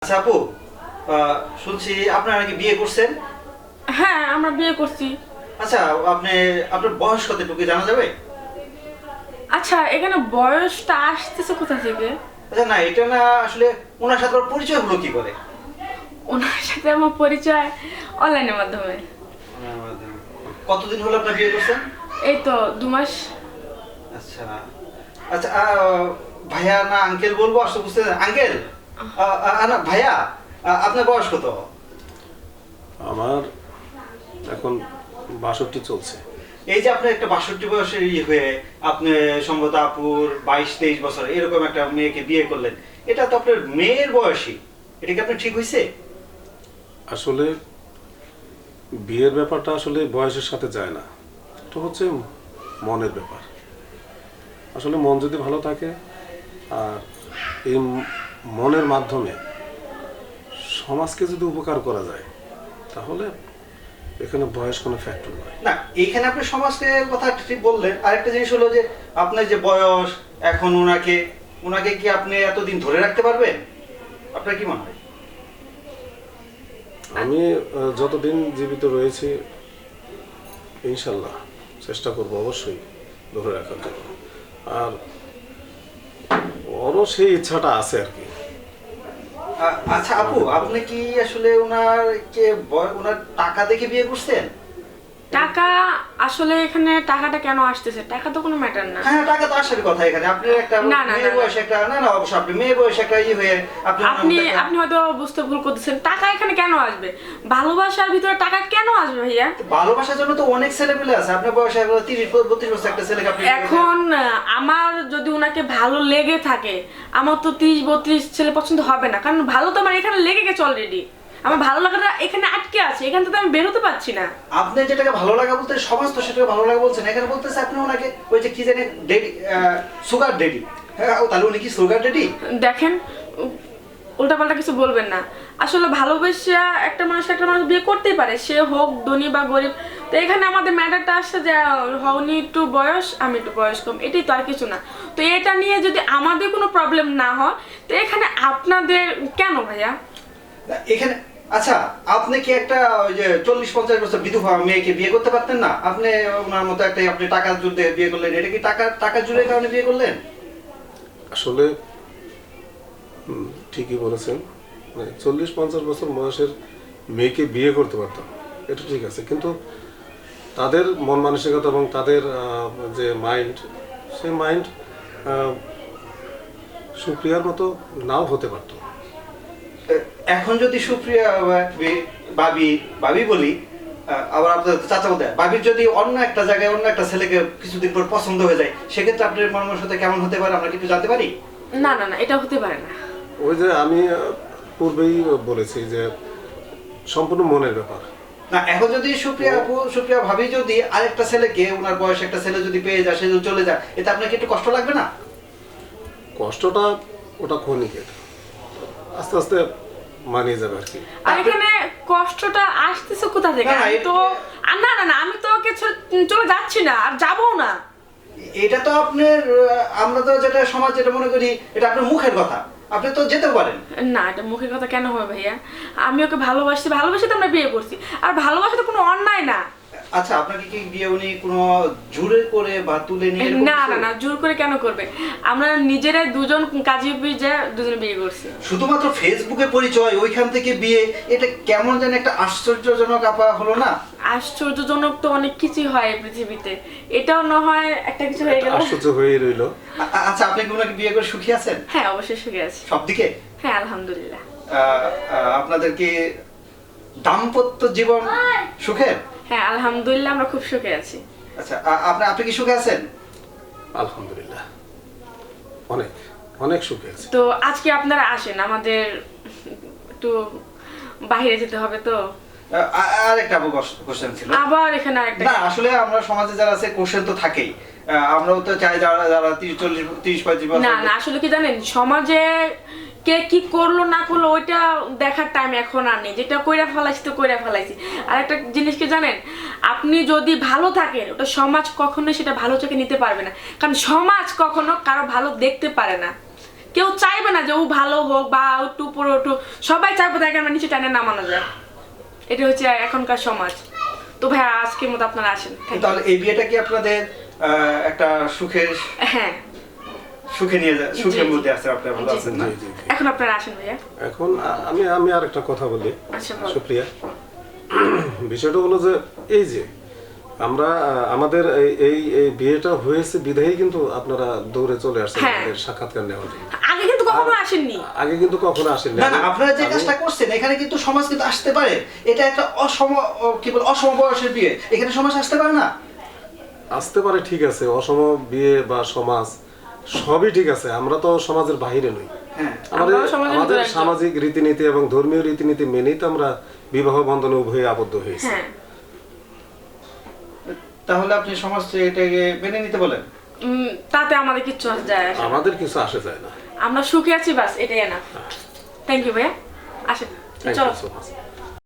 আচ্ছা আপু, শুনছি আপনারা নাকি বিয়ে করছেন। হ্যাঁ, আমরা বিয়ে করছি। আচ্ছা, আপনার বয়স কতটুকু জানা যাবে? আচ্ছা, এখানে বয়সটা আসতেছে কোথা থেকে? আচ্ছা না, এটা না আসলে ওনার সাথে ওর পরিচয় হলো কি করে? ওনার সাথে আমার পরিচয় অনলাইনের মাধ্যমে। কতদিন হলো আপনার বিয়ে করছেন? এই তো 2 মাস। আচ্ছা আচ্ছা, ভাইয়া না আঙ্কেল বলবো, আসলে বুঝতে আঙ্কেল না ভাইয়া, আপনার বয়স কত? আমার এখন 62 চলছে। এই যে আপনি একটা 62 বয়সের হয়ে আপনি সম্ভবত আপুর 22-23 বছর এরকম একটা মেয়েকে বিয়ে করলেন, এটা তো আপনার মেয়ের বয়সী, এটা কি আপনার ঠিক হয়েছে? আসলে বিয়ের ব্যাপারটা আসলে বয়সের সাথে যায় না, এটা হচ্ছে মনের ব্যাপার। আসলে মন যদি ভালো থাকে আর এই মনের মাধ্যমে সমাজকে যদি উপকার করা যায় তাহলে এখানে বয়স কোনো ফ্যাক্টর নয়। না, এইখানে আপনি সমাজকে কথা ঠিক বললেন। আরেকটা জিনিস হলো যে আপনার যে বয়স, এখন ওনাকে কি আপনি এতদিন ধরে রাখতে পারবেন? আপনার কি মনে হয়? আমি যতদিন জীবিত রয়েছি ইনশাল্লাহ চেষ্টা করব অবশ্যই ধরে রাখার জন্য। আর ওরও সেই ইচ্ছাটা আছে আর কি। আচ্ছা আপু, আপনি কি আসলে ওনার টাকা দেখে বিয়ে করছেন? টাকা আসলে এখানে টাকাটা কেন আসতেছে? টাকা তো কোনো ম্যাটার না। হ্যাঁ, টাকা তো আসার কথা এখানে। আপনার একটা না, না, মেয়ে না, বয়স, একটা না না অবশ্য আপনি মেয়ে বয়স একটা হয়ে আপনি হয়তো বুঝতে ভুল করতেছেন। টাকা এখানে কেন আসবে? ভালোবাসার ভিতরে টাকা কেন আসবে ভাইয়া? ভালোবাসার জন্য তো অনেক ছেলেপেলে আছে। আপনার বয়স 30-32 বছর একটা ছেলেকে আপনি এখন আমার যদি ওনাকে ভালো লেগে থাকে, আমার তো 30-32 ছেলে পছন্দ হবে না, কারণ ভালো তো আমার এখানে লেগে গেছে অলরেডি। আমার ভালো লাগাটা এখানে আটকে আছে, এখান থেকে আমি বের হতে পারছি না। আপনি যেটাকে ভালো লাগা বলতে সমাজ তো সেটাকে ভালো লাগা বলছেন। এখানে বলতেছে আপনি ওনাকে ওই যে কি জানেন ডেডি, সুগার ডেডি। হ্যাঁ, তাহলে উনি কি সুগার ডেডি? দেখেন, উল্টাপাল্টা কিছু বলবেন না। আসলে ভালোবেসে একটা মানুষ বিয়ে করতেই পারে, সে হোক ধনী বা গরিব। তো এখানে আমাদের ম্যাটারটা আসছে যে উনি একটু বয়স, আমি একটু বয়স কম, এটাই তো, আর কিছু না। তো এটা নিয়ে যদি আমাদের কোনো প্রবলেম না হয়, তো এখানে আপনাদের কেন ভাইয়া? এখানে আচ্ছা, আপনি কি একটা ওই যে 40-50 বছর বিধবা মেয়েকে বিয়ে করতে পারতেন না? আপনি ওনার মতো একটা আপনি টাকার জুড়ে বিয়ে করলেন, এটা কি টাকা জুড়ে কারণে বিয়ে করলেন? আসলে ঠিকই বলেছেন, 40-50 বছর বয়সের মেয়েকে বিয়ে করতে পারতাম, এটা ঠিক আছে, কিন্তু তাদের মন মানসিকতা এবং তাদের যে মাইন্ড, সেই মাইন্ড সুপ্রিয়ার মতো নাও হতে পারতো। এখন যদি সুপ্রিয়া ভাবি ভাবি বলি, আবার আপনার চাচা বলতে ভাবির যদি অন্য একটা জায়গায় অন্য একটা ছেলেকে কিছুদিন পর পছন্দ হয়ে যায়, সেক্ষেত্রে আপনার মনের সাথে কেমন হতে পারে আমরা কি একটু জানতে পারি? না না না, এটা হতে পারে না। ওই যে আমি পূর্বেই বলেছি যে সম্পূর্ণ মনের ব্যাপার। না, এখন যদি সুপ্রিয়া ভাবি যদি আরেকটা ছেলেকে, ওনার বয়স একটা ছেলে যদি পেয়ে যায়, সে যদি চলে যায়, এতে আপনার কি একটু কষ্ট লাগবে না? কষ্টটা ওটা ক্ষণিকের, আস্তে আস্তে মানিয়ে যাবে আর কি। আর এখানে কষ্টটা আসতেছে কোথা থেকে? না, না, আমি তো না না না, আমি তো ওকে চলে যাচ্ছি না, আর যাবো না। এটা তো আপনার আমরা তো যেটা সমাজ যেটা মনে করি, এটা আপনার মুখের কথা, আপনি তো যেতে পারেন। না, এটা মুখের কথা কেন হবে ভাইয়া? আমি ওকে ভালোবাসি তো আমরা বিয়ে করছি। আর ভালোবাসা তো কোনো অন্যায় না। আচ্ছা, আপনাকে কি বিয়ে উনি কোনো জোরে করে বা তুলে নিয়ে এরকম না কিছু? না না, জোর করে কেন করবে? আমরা নিজেরাই দুজন কাজে যে দুজনে বিয়ে করছি। শুধুমাত্র ফেসবুকে পরিচয়, ওইখান থেকে বিয়ে, এটা কেমন যেন একটা আশ্চর্যজনক আপা হলো না? আশ্চর্যজনক তো অনেক কিছুই হয় এই পৃথিবীতে, এটাও না হয় একটা কিছু হয়ে গেল। আশ্চর্য হয়েই রইল। আচ্ছা, আপনি কি ওনাকে বিয়ে করে সুখী আছেন হ্যাঁ, অবশ্যই সুখে আছি। সব দিকে? হ্যাঁ, আলহামদুলিল্লাহ। আপনাদের কি দাম্পত্য জীবন সুখের? হ্যাঁ, আলহামদুলিল্লাহ, আমরা খুব সুখে আছি। আচ্ছা, আপনি কি সুখে আছেন? আলহামদুলিল্লাহ, অনেক অনেক সুখে আছে। তো আজকে আপনারা আসেন, আমাদের একটু বাইরে যেতে হবে তো। আর একটা কোশ্চেন ছিল। আবার এখানে আরেকটা। না, আসলে আমরা সমাজে যারা আছে কোশ্চেন তো থাকেই। আমরাও তো চাই যারা যারা 30-40-30-35 বছর। না না, আসলে কি জানেন, সমাজে কে কি করলো না করলো ওইটা দেখার টাইম এখন আর নেই। যেটা কইরা ফেলাইছি তো কইরা ফেলাইছি। আর একটা জিনিস কি জানেন, আপনি যদি ভালো থাকেন, ওটা সমাজ কখনোই সেটা ভালো চোখে নিতে পারবে না, কারণ সমাজ কখনো কারো ভালো দেখতে পারে না। কেউ চাইবে না যে ও ভালো হোক বা একটু উপরে উঠুক, সবাই চাইবে তাকে আমরা নিচে টানে নামানো যায়। এটা হচ্ছে এখনকার সমাজ। তো ভাই আজকের মতো আপনারা আসেন। Thank you. তাহলে এই বিয়েটা কি আপনাদের একটা হ্যাঁ, সুখের মধ্যে আছে, আপনারা ভালো আছেন না? জি, জি, জি। এখন আপনারা আসেন ভাইয়া। এখন আমি আর একটা কথা বলি আচ্ছা, বল। সুপ্রিয়া। বিষয়টা হলো যে এই যে আমরা আমাদের এই বিয়েটা হয়েছে বিধায়ী কিন্তু আপনারা দৌড়ে চলে আসছেন হ্যাঁ। আমাদের সাক্ষাৎকার নেওয়ার জন্য। আগে কিন্তু কখনো আসেননি। আগে কিন্তু কখনো আসেন না না, আপনারা যে কাজটা করছেন এখানে কিন্তু সমাজ কিন্তু আসতে পারে। এটা একটা অসম বয়সের বিয়ে, এখানে সমাজ আসতে পারে না। আসতে পারে, ঠিক আছে, অসম বিয়ে বা সমাজ সবই ঠিক আছে, আমরা তো সমাজের বাহিরে নই। হ্যাঁ, আমরাও সমাজের আমাদের ভিতরে একজন। সামাজিক রীতিনীতি এবং ধর্মীয় রীতিনীতি মেনেই তো আমরা বিবাহ বন্ধনে উভয়ে আবদ্ধ হয়েছি। হ্যাঁ, তাহলে আপনি সমাজ এটাকে মেনে নিতে বলেন। তাতে আমাদের কিচ্ছু যায় আসে না। আমাদের কিছু আসে যায় না। আমরা সুখে আছি, বাস এটাই না। থ্যাংক ইউ ভাইয়া, আসেন থ্যাংক চলো। You so much.